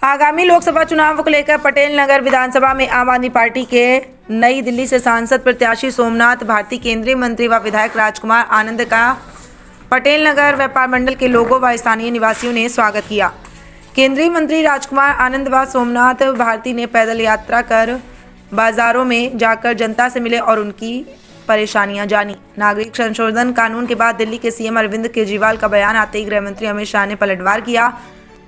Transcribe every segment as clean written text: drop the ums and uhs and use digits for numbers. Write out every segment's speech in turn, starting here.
आगामी लोकसभा चुनाव को लेकर पटेल नगर विधानसभा में आम आदमी पार्टी के नई दिल्ली से सांसद प्रत्याशी सोमनाथ भारती, केंद्रीय मंत्री व विधायक राजकुमार आनंद का पटेल नगर व्यापार मंडल के लोगों व स्थानीय निवासियों ने स्वागत किया। केंद्रीय मंत्री राजकुमार आनंद व सोमनाथ भारती ने पैदल यात्रा कर बाजारों में जाकर जनता से मिले और उनकी परेशानियां जानी। नागरिक संशोधन कानून के बाद दिल्ली के सीएम अरविंद केजरीवाल का बयान आते ही गृह मंत्री अमित शाह ने पलटवार किया।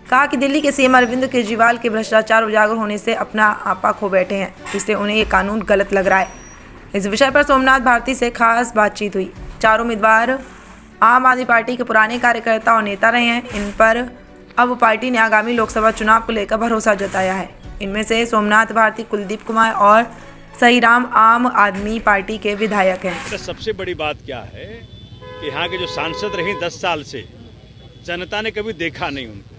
कहा कि दिल्ली के सीएम अरविंद केजरीवाल के भ्रष्टाचार उजागर होने से अपना आपा खो बैठे हैं, इससे उन्हें ये कानून गलत लग रहा है। इस विषय पर सोमनाथ भारती से खास बातचीत हुई। चारों उम्मीदवार आम आदमी पार्टी के पुराने कार्यकर्ता और नेता रहे हैं। इन पर अब पार्टी ने आगामी लोकसभा चुनाव को लेकर भरोसा जताया है। इनमें से सोमनाथ भारती, कुलदीप कुमार और सहीराम आम आदमी पार्टी के विधायक हैं। सबसे बड़ी बात क्या है कि यहाँ के जो सांसद रहे 10 साल से जनता ने कभी देखा नहीं उनको,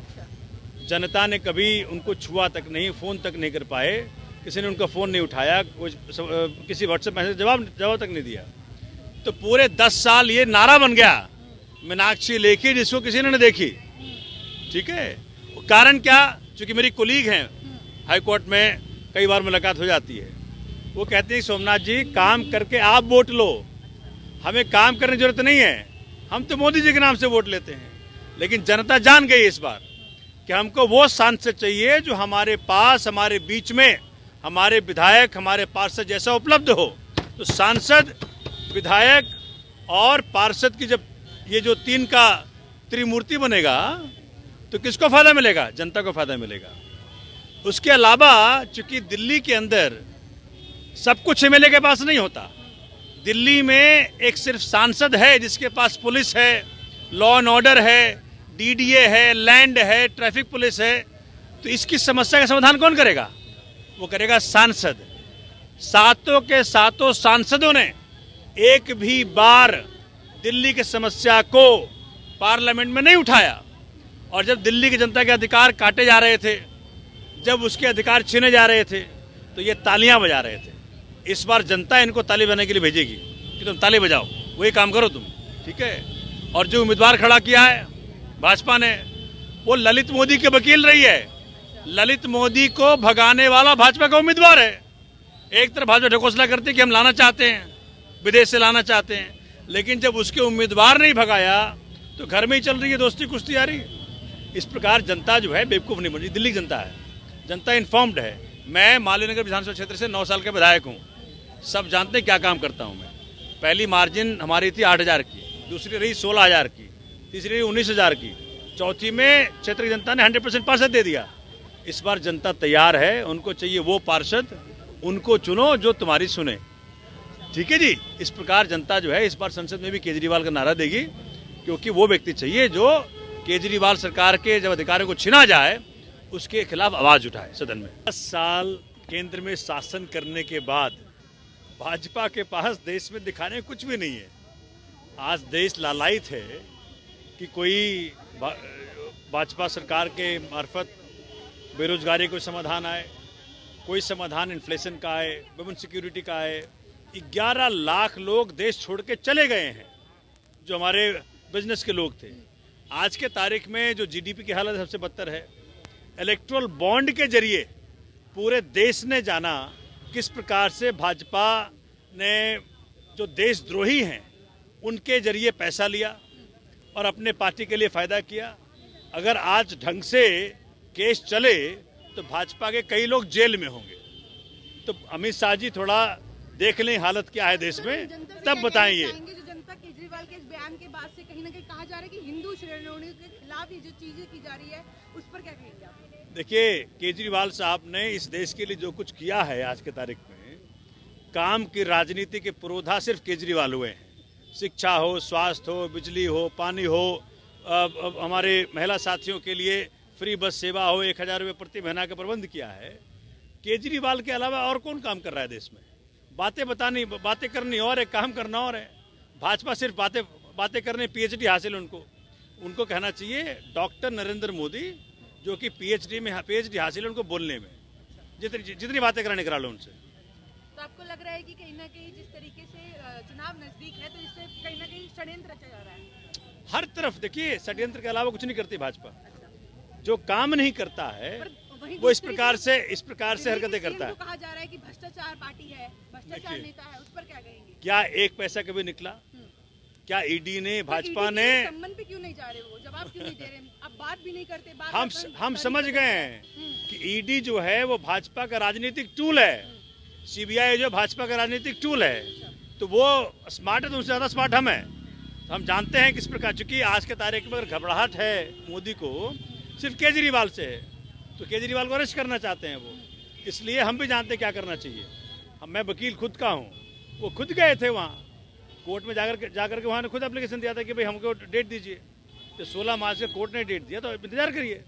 जनता ने कभी उनको छुआ तक नहीं, फ़ोन तक नहीं कर पाए, किसी ने उनका फ़ोन नहीं उठाया, किसी व्हाट्सएप मैसेज जवाब तक नहीं दिया। तो पूरे 10 साल ये नारा बन गया, मीनाक्षी लेखी जिसको किसी ने नहीं देखी। ठीक है, कारण क्या? चूंकि मेरी कोलीग हैं हाई कोर्ट में, कई बार मुलाकात हो जाती है। वो कहते हैं सोमनाथ जी काम करके आप वोट लो, हमें काम करने की जरूरत नहीं है, हम तो मोदी जी के नाम से वोट लेते हैं। लेकिन जनता जान गई इस बार कि हमको वो सांसद चाहिए जो हमारे पास, हमारे बीच में, हमारे विधायक, हमारे पार्षद जैसा उपलब्ध हो। तो सांसद, विधायक और पार्षद की जब ये जो 3 का त्रिमूर्ति बनेगा तो किसको फायदा मिलेगा? जनता को फायदा मिलेगा। उसके अलावा चूंकि दिल्ली के अंदर सब कुछ एमएलए के पास नहीं होता, दिल्ली में एक सिर्फ सांसद है जिसके पास पुलिस है, लॉ एंड ऑर्डर है, डीडीए है, लैंड है, ट्रैफिक पुलिस है। तो इसकी समस्या का समाधान कौन करेगा? वो करेगा सांसद। सातों के सातों सांसदों ने एक भी बार दिल्ली की समस्या को पार्लियामेंट में नहीं उठाया। और जब दिल्ली की जनता के अधिकार काटे जा रहे थे, जब उसके अधिकार छीने जा रहे थे, तो ये तालियां बजा रहे थे। इस बार जनता इनको ताली बजाने के लिए भेजेगी कि तुम ताली बजाओ, वही काम करो तुम। ठीक है। और जो उम्मीदवार खड़ा किया है भाजपा ने, वो ललित मोदी के वकील रही है। ललित मोदी को भगाने वाला भाजपा का उम्मीदवार है। एक तरफ भाजपा ढकोसला करती है कि हम लाना चाहते हैं, विदेश से लाना चाहते हैं, लेकिन जब उसके उम्मीदवार नहीं भगाया तो घर में ही चल रही है दोस्ती कुश्ती आ रही। इस प्रकार जनता जो है बेवकूफ़ नहीं बन रही, दिल्ली की जनता है, जनता इन्फॉर्म्ड है। मैं मालीनगर विधानसभा क्षेत्र से 9 साल का विधायक हूँ, सब जानते हैं क्या काम करता हूँ मैं। पहली मार्जिन हमारी थी 8,000 की, दूसरी रही 16,000 की, तीसरी रही 19,000 की, चौथी में क्षेत्र की जनता ने 100% पार्षद दे दिया। इस बार जनता तैयार है, उनको चाहिए वो पार्षद, उनको चुनो जो तुम्हारी सुने। ठीक है जी। इस प्रकार जनता जो है इस बार संसद में भी केजरीवाल का नारा देगी, क्योंकि वो व्यक्ति चाहिए जो केजरीवाल सरकार के जब अधिकारों को छीना जाए उसके खिलाफ आवाज उठाए सदन में। 10 साल केंद्र में शासन करने के बाद भाजपा के पास देश में दिखाने कुछ भी नहीं है। आज देश लालायित है कि कोई भाजपा सरकार के मार्फत बेरोजगारी को समाधान आए, कोई समाधान इन्फ्लेशन का आए, वुमेन सिक्योरिटी का आए। 11 लाख लोग देश छोड़ के चले गए हैं जो हमारे बिजनेस के लोग थे। आज के तारीख में जो जीडीपी की हालत सबसे बदतर है। इलेक्ट्रल बॉन्ड के जरिए पूरे देश ने जाना किस प्रकार से भाजपा ने जो देशद्रोही हैं उनके जरिए पैसा लिया और अपने पार्टी के लिए फायदा किया। अगर आज ढंग से केस चले तो भाजपा के कई लोग जेल में होंगे। तो अमित शाह जी थोड़ा देख लें हालत क्या है देश में, तब बताएं। ये जनता केजरीवाल के इस बयान के बाद से कहीं ना कहीं कहा जा रहा है कि हिंदू श्रेणियों के खिलाफ ये जो चीजें की जा रही है उस पर क्या कहेंगे आप? देखिए, केजरीवाल साहब ने इस देश के लिए जो कुछ किया है आज के तारीख में, काम की राजनीति के पुरोधा सिर्फ केजरीवाल हुए हैं। शिक्षा हो, स्वास्थ्य हो, बिजली हो, पानी हो, हमारे महिला साथियों के लिए फ्री बस सेवा हो, 1,000 रुपये प्रति महीना का प्रबंध किया है। केजरीवाल के अलावा और कौन काम कर रहा है देश में? बातें करनी और है, काम करना और है। भाजपा सिर्फ बातें करने, पीएचडी हासिल उनको कहना चाहिए डॉक्टर नरेंद्र मोदी, जो कि पीएचडी हासिल है उनको बोलने में। जितनी बातें कराने करा लो उनसे। तो आपको लग रहा है कि कहीं ना कहीं जिस तरीके से चुनाव नजदीक है तो इससे कहीं ना कहीं षड्यंत्र रचा जा रहा है? हर तरफ देखिए, षड्यंत्र के अलावा कुछ नहीं करती भाजपा। जो काम नहीं करता है वहीं वो इस दूसरी प्रकार तरफ से हरकतें दिल्ली के करता CM है। को कहा जा रहा है कि भ्रष्टाचार पार्टी है, भ्रष्टाचार देखिए। नेता है, उस पर क्या कहेंगे? क्या एक पैसा कभी निकला? क्या ईडी ने, भाजपा ने? संबंध पे क्यों नहीं जा रहे वो? जवाब क्यों नहीं दे रहे? अब बात भी नहीं करते। बात हम समझ गए हैं कि ईडी जो है वो भाजपा का राजनीतिक टूल है, सीबीआई जो भाजपा का राजनीतिक टूल है, तो वो स्मार्ट है तो उनसे ज्यादा स्मार्ट हम हैं। तो हम जानते हैं किस प्रकार, चूंकि आज के तारीख में अगर घबराहट है मोदी को सिर्फ केजरीवाल से है, तो केजरीवाल को अरेस्ट करना चाहते हैं वो, इसलिए हम भी जानते हैं क्या करना चाहिए। मैं वकील खुद का हूँ, वो खुद गए थे वहाँ कोर्ट में जाकर के वहाँ ने खुद एप्लीकेशन दिया था कि भाई हमको डेट दीजिए, तो 16 मार्च से कोर्ट ने डेट दिया, तो इंतजार करिए।